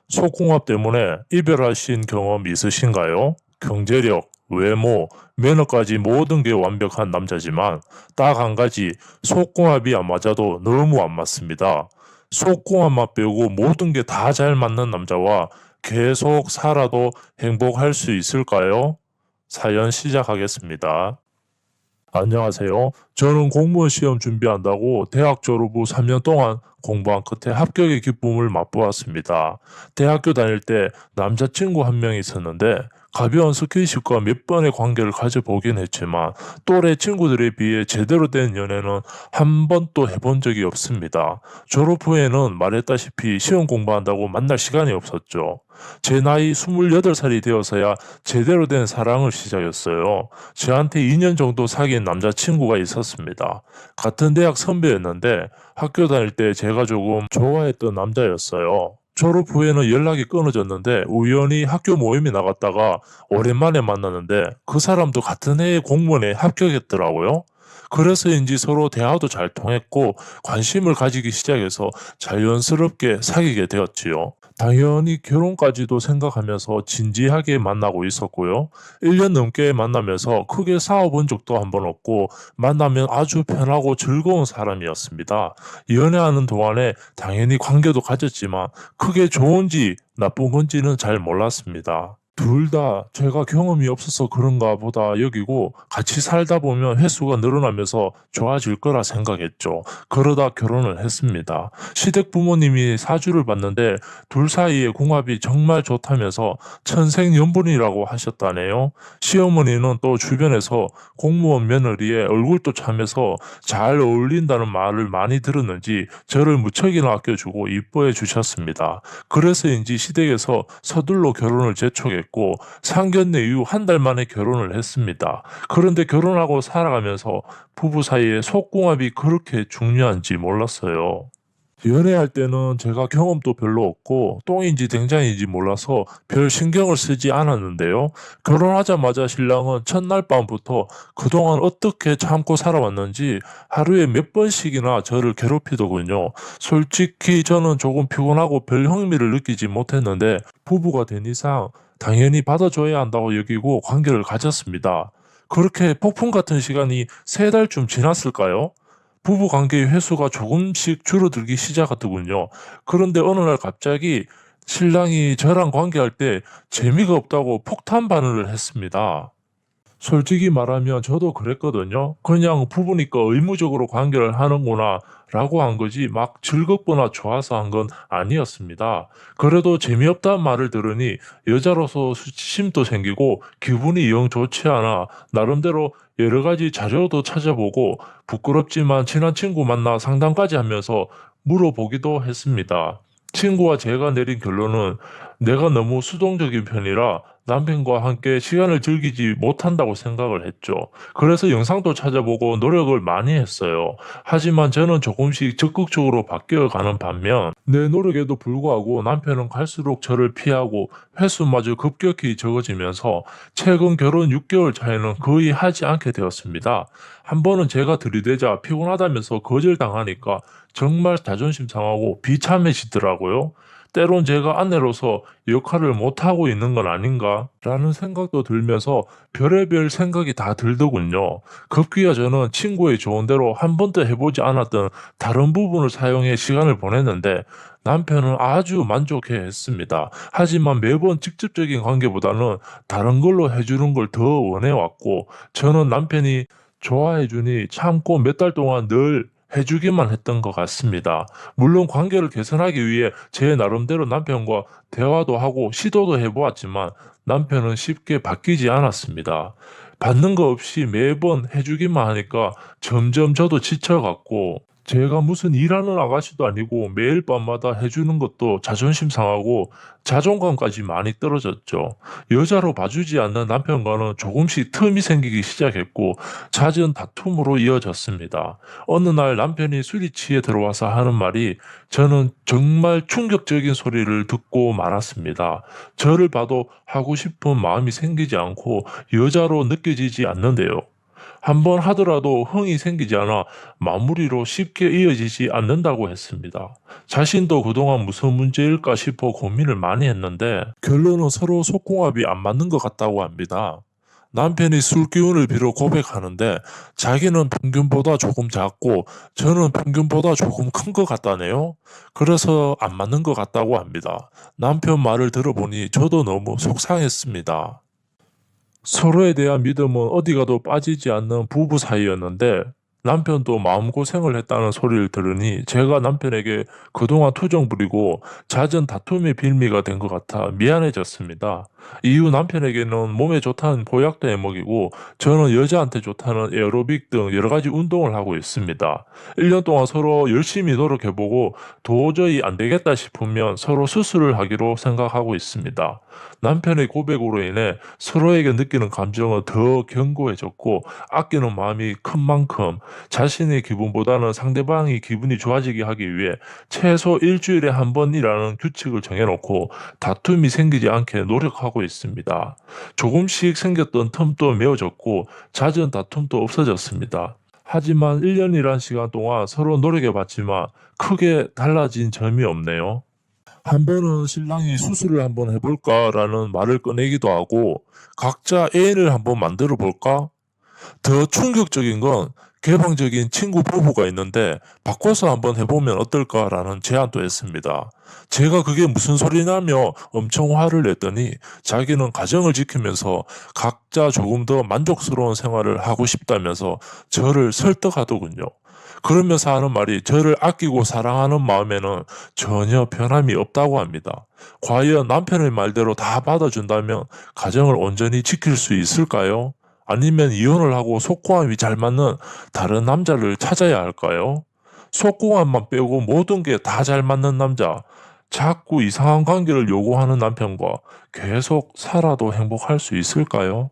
속궁합 때문에 이별하신 경험 있으신가요? 경제력, 외모, 매너까지 모든 게 완벽한 남자지만 딱 한 가지 속궁합이 안 맞아도 너무 안 맞습니다. 속궁합만 빼고 모든 게 다 잘 맞는 남자와 계속 살아도 행복할 수 있을까요? 사연 시작하겠습니다. 안녕하세요. 저는 공무원 시험 준비한다고 대학 졸업 후 3년 동안 공부한 끝에 합격의 기쁨을 맛보았습니다. 대학교 다닐 때 남자친구 한 명 있었는데 가벼운 스킨십과 몇 번의 관계를 가져보긴 했지만 또래 친구들에 비해 제대로 된 연애는 한 번도 해본 적이 없습니다. 졸업 후에는 말했다시피 시험 공부한다고 만날 시간이 없었죠. 제 나이 28살이 되어서야 제대로 된 사랑을 시작했어요. 저한테 2년 정도 사귄 남자친구가 있었습니다. 같은 대학 선배였는데 학교 다닐 때 제가 조금 좋아했던 남자였어요. 졸업 후에는 연락이 끊어졌는데 우연히 학교 모임에 나갔다가 오랜만에 만났는데 그 사람도 같은 해에 공무원에 합격했더라고요. 그래서인지 서로 대화도 잘 통했고 관심을 가지기 시작해서 자연스럽게 사귀게 되었지요. 당연히 결혼까지도 생각하면서 진지하게 만나고 있었고요. 1년 넘게 만나면서 크게 싸워본 적도 한 번 없고 만나면 아주 편하고 즐거운 사람이었습니다. 연애하는 동안에 당연히 관계도 가졌지만 크게 좋은지 나쁜 건지는 잘 몰랐습니다. 둘 다 제가 경험이 없어서 그런가 보다 여기고 같이 살다 보면 횟수가 늘어나면서 좋아질 거라 생각했죠. 그러다 결혼을 했습니다. 시댁 부모님이 사주를 봤는데 둘 사이의 궁합이 정말 좋다면서 천생연분이라고 하셨다네요. 시어머니는 또 주변에서 공무원 며느리의 얼굴도 참해서 잘 어울린다는 말을 많이 들었는지 저를 무척이나 아껴주고 이뻐해 주셨습니다. 그래서인지 시댁에서 서둘러 결혼을 재촉했고 상견례 이후 한 달 만에 결혼을 했습니다. 그런데 결혼하고 살아가면서 부부 사이의 속궁합이 그렇게 중요한지 몰랐어요. 연애할 때는 제가 경험도 별로 없고 똥인지 된장인지 몰라서 별 신경을 쓰지 않았는데요. 결혼하자마자 신랑은 첫날 밤부터 그동안 어떻게 참고 살아왔는지 하루에 몇 번씩이나 저를 괴롭히더군요. 솔직히 저는 조금 피곤하고 별 흥미를 느끼지 못했는데 부부가 된 이상 당연히 받아줘야 한다고 여기고 관계를 가졌습니다. 그렇게 폭풍 같은 시간이 3달쯤 지났을까요? 부부 관계의 횟수가 조금씩 줄어들기 시작하더군요. 그런데 어느 날 갑자기 신랑이 저랑 관계할 때 재미가 없다고 폭탄 반응을 했습니다. 솔직히 말하면 저도 그랬거든요. 그냥 부부니까 의무적으로 관계를 하는구나 라고 한 거지 막 즐겁거나 좋아서 한 건 아니었습니다. 그래도 재미없다는 말을 들으니 여자로서 수치심도 생기고 기분이 영 좋지 않아 나름대로 여러 가지 자료도 찾아보고 부끄럽지만 친한 친구 만나 상담까지 하면서 물어보기도 했습니다. 친구와 제가 내린 결론은 내가 너무 수동적인 편이라 남편과 함께 시간을 즐기지 못한다고 생각을 했죠. 그래서 영상도 찾아보고 노력을 많이 했어요. 하지만 저는 조금씩 적극적으로 바뀌어가는 반면 내 노력에도 불구하고 남편은 갈수록 저를 피하고 횟수마저 급격히 적어지면서 최근 결혼 6개월 차에는 거의 하지 않게 되었습니다. 한 번은 제가 들이대자 피곤하다면서 거절당하니까 정말 자존심 상하고 비참해지더라고요. 때론 제가 아내로서 역할을 못하고 있는 건 아닌가? 라는 생각도 들면서 별의별 생각이 다 들더군요. 급기야 저는 친구의 조언 대로 한 번도 해보지 않았던 다른 부분을 사용해 시간을 보냈는데 남편은 아주 만족해 했습니다. 하지만 매번 직접적인 관계보다는 다른 걸로 해주는 걸 더 원해왔고 저는 남편이 좋아해주니 참고 몇 달 동안 늘 해주기만 했던 것 같습니다. 물론 관계를 개선하기 위해 제 나름대로 남편과 대화도 하고 시도도 해보았지만 남편은 쉽게 바뀌지 않았습니다. 받는 거 없이 매번 해주기만 하니까 점점 저도 지쳐갔고 제가 무슨 일하는 아가씨도 아니고 매일 밤마다 해주는 것도 자존심 상하고 자존감까지 많이 떨어졌죠. 여자로 봐주지 않는 남편과는 조금씩 틈이 생기기 시작했고 잦은 다툼으로 이어졌습니다. 어느 날 남편이 술이 취해 들어와서 하는 말이 저는 정말 충격적인 소리를 듣고 말았습니다. 저를 봐도 하고 싶은 마음이 생기지 않고 여자로 느껴지지 않는데요. 한번 하더라도 흥이 생기지 않아 마무리로 쉽게 이어지지 않는다고 했습니다. 자신도 그동안 무슨 문제일까 싶어 고민을 많이 했는데 결론은 서로 속궁합이 안 맞는 것 같다고 합니다. 남편이 술 기운을 빌어 고백하는데 자기는 평균보다 조금 작고 저는 평균보다 조금 큰 것 같다네요. 그래서 안 맞는 것 같다고 합니다. 남편 말을 들어보니 저도 너무 속상했습니다. 서로에 대한 믿음은 어디 가도 빠지지 않는 부부 사이였는데 남편도 마음고생을 했다는 소리를 들으니 제가 남편에게 그동안 투정 부리고 잦은 다툼의 빌미가 된 것 같아 미안해졌습니다. 이후 남편에게는 몸에 좋다는 보약도 해먹이고 저는 여자한테 좋다는 에어로빅 등 여러 가지 운동을 하고 있습니다. 1년 동안 서로 열심히 노력해보고 도저히 안 되겠다 싶으면 서로 수술을 하기로 생각하고 있습니다. 남편의 고백으로 인해 서로에게 느끼는 감정은 더 견고해졌고 아끼는 마음이 큰 만큼 자신의 기분보다는 상대방이 기분이 좋아지게 하기 위해 최소 일주일에 한 번이라는 규칙을 정해놓고 다툼이 생기지 않게 노력하고 있습니다. 조금씩 생겼던 틈도 메워졌고 잦은 다툼도 없어졌습니다. 하지만 1년이란 시간 동안 서로 노력해봤지만 크게 달라진 점이 없네요. 한 번은 신랑이 수술을 한번 해볼까라는 말을 꺼내기도 하고 각자 애인을 한번 만들어 볼까? 더 충격적인 건 개방적인 친구 부부가 있는데 바꿔서 한번 해보면 어떨까라는 제안도 했습니다. 제가 그게 무슨 소리냐며 엄청 화를 냈더니 자기는 가정을 지키면서 각자 조금 더 만족스러운 생활을 하고 싶다면서 저를 설득하더군요. 그러면서 하는 말이 저를 아끼고 사랑하는 마음에는 전혀 변함이 없다고 합니다. 과연 남편의 말대로 다 받아준다면 가정을 온전히 지킬 수 있을까요? 아니면 이혼을 하고 속궁합이 잘 맞는 다른 남자를 찾아야 할까요? 속궁합만 빼고 모든 게 다 잘 맞는 남자, 자꾸 이상한 관계를 요구하는 남편과 계속 살아도 행복할 수 있을까요?